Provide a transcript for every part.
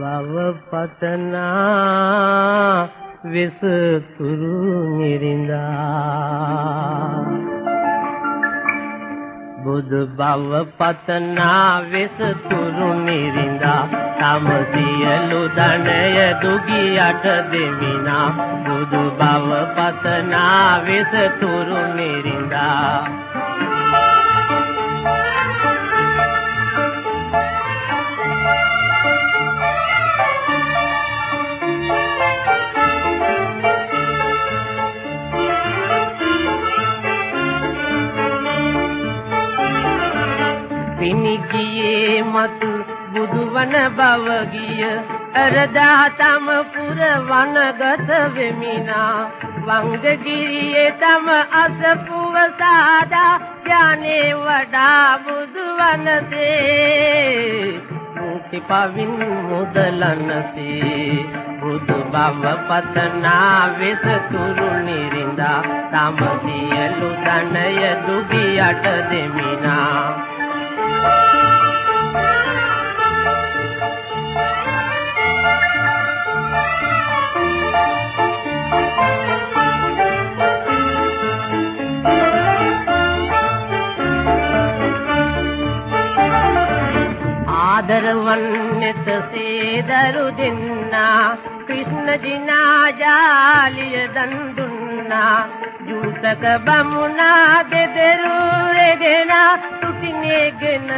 භව පතනා විස තුරු නිරින්දා බුදු භව පතනා විස තුරු නිරින්දා තම සියලු ධනය දුගියට දෙමිනා බුදු භව පතනා විස තුරු නිරින්දා පිනිගියේ මතු බුදුවන බව ගිය අරදා තම පුර වනගත වෙමිනා වංගගිරියේ තම අසපුව සාදා ඥානේ වඩා බුදුවනසේ මුක්ති පවින් මුදලනසේ බුදු බව පතනා වෙස තුරු නිරින්දා තම සියලු ධනය දුගියට දෙමිනා ආදරවන්නේත සේදරු දෙන්නා කෘෂ්ණ ජිනා ජාලිය දන් දුන්නා ජූතක බමුණා දෙදරු රෙදෙනා තුතිනේගෙන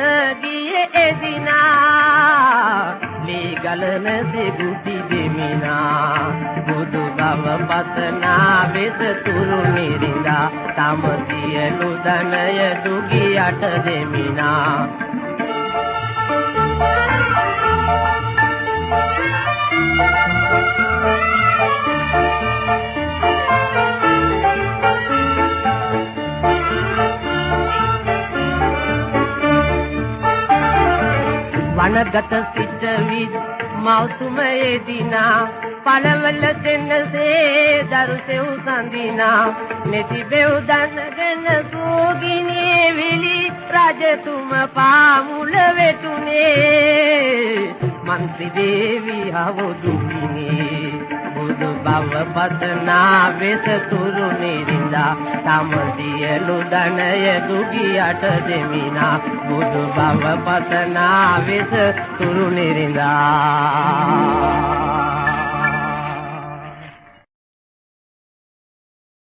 ගියේ එදිනා ලී ගලන සෙගුටි දෙමිනා බුදු බව පතනා වෙස තුරු නිරින්දා තම සියලු ධනය දුගියට දෙමිනා වනගත සිට විත් මෞතුම එදිනා පළවල දෙන්නසේ දරුසෙව් සඳිනා නැති බෙව් දන්නගෙන සෝගිනේ විලි රජතුම පාමුල වෙතුනේ මන්ත්‍රී දේවී අවදුකිනේ බුදු බව පතනා වෙස තුරු නිරින්දා තම සියලු ධනය දුගියට දෙමිනා බුදු බව පතනා වෙස තුරු නිරින්දා